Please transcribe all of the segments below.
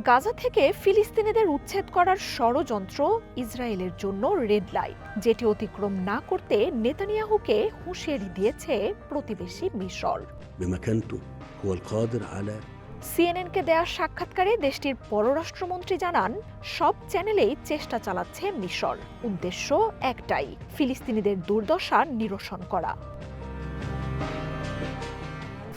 গাজা থেকে ফিলিস্তিনিদের উচ্ছেদ করার ষড়যন্ত্র ইসরায়েলের জন্য রেড লাইট, যেটি অতিক্রম না করতে নেতানিয়াহুকে হুঁশিয়ারি দিয়েছে প্রতিবেশী মিশর। সিএনএনকে দেয়া সাক্ষাৎকারে দেশটির পররাষ্ট্রমন্ত্রী জানান, সব চ্যানেলেই চেষ্টা চালাচ্ছে মিশর। উদ্দেশ্য একটাই, ফিলিস্তিনিদের দুর্দশা নিরসন করা।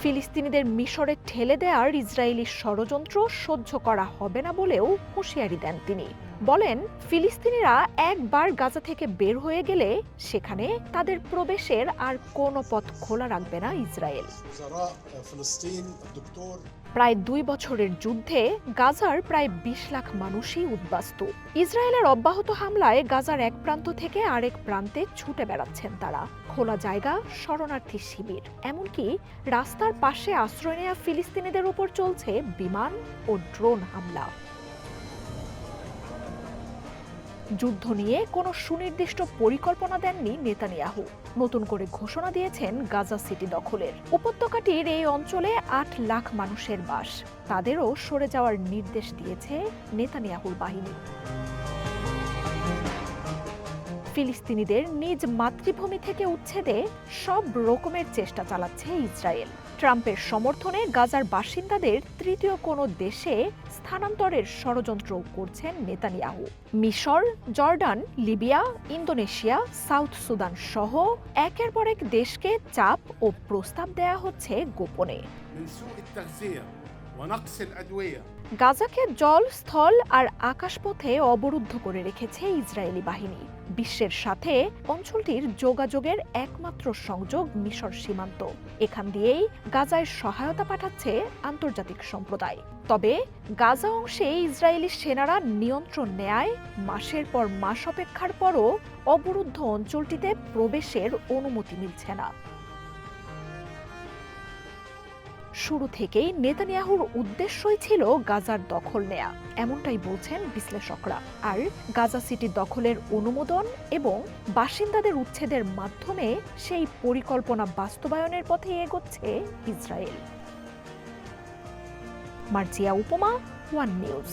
ফিলিস্তিনিদের মিশরে ঠেলে দেওয়ার ইসরায়েলি ষড়যন্ত্র সহ্য করা হবে না বলেও হুঁশিয়ারি দেন তিনি। বলেন, ফিলিস্তিনিরা একবার গাজা থেকে বের হয়ে গেলে সেখানে তাদের প্রবেশের আর কোনো পথ খোলা রাখবে না ইসরায়েল। প্রায় 2 বছরের যুদ্ধে গাজার প্রায় 20 লাখ মানুষই উদ্বাস্তু। ইসরায়েলের অব্যাহত হামলায় গাজার এক প্রান্ত থেকে আরেক প্রান্তে ছুটে বেড়াচ্ছেন তারা। খোলা জায়গা, শরণার্থী শিবির, এমনকি রাস্তার পাশে আশ্রয় নেওয়া ফিলিস্তিনিদের উপর চলছে বিমান ও ড্রোন হামলা। যুদ্ধ নিয়ে কোনো সুনির্দিষ্ট পরিকল্পনা দেননি নেতানিয়াহু। নতুন করে ঘোষণা দিয়েছেন গাজা সিটি দখলের। উপত্যকাটির এই অঞ্চলে 8 লাখ মানুষের বাস, তাদেরও সরে যাওয়ার নির্দেশ দিয়েছে নেতানিয়াহুর বাহিনী। ফিলিস্তিনিদের নিজ মাতৃভূমি থেকে উচ্ছেদে সব রকমের চেষ্টা চালাচ্ছে ইসরায়েল। ট্রাম্পের সমর্থনে গাজার বাসিন্দাদের তৃতীয় কোনো দেশে স্থানান্তরের ষড়যন্ত্র করছেন নেতানিয়াহু। মিশর, Jordan, Libya, Indonesia, south Sudan সহ একের পর এক দেশকে চাপ ও প্রস্তাব দেয়া হচ্ছে গোপনে। গাজাকে জল, স্থল আর আকাশপথে অবরুদ্ধ করে রেখেছে ইসরায়েলি বাহিনী। বিশ্বের সাথে অঞ্চলটির যোগাযোগের একমাত্র সংযোগ মিশর সীমান্ত। এখান দিয়েই গাজায় সহায়তা পাঠাচ্ছে আন্তর্জাতিক সম্প্রদায়। তবে গাজা অংশে ইসরায়েলি সেনারা নিয়ন্ত্রণ নেয় মাসের পর মাস অপেক্ষার পরও অবরুদ্ধ অঞ্চলটিতে প্রবেশের অনুমতি মিলছে না। শুরু থেকেই নেতানিয়াহুর উদ্দেশ্যই ছিল গাজার দখল নেয়া, এমনটাই বলছেন বিশ্লেষকরা। আর গাজা সিটি দখলের অনুমোদন এবং বাসিন্দাদের উচ্ছেদের মাধ্যমে সেই পরিকল্পনা বাস্তবায়নের পথে এগোচ্ছে ইসরায়েল। মার্জিয়া উপমা, ওয়ান নিউজ।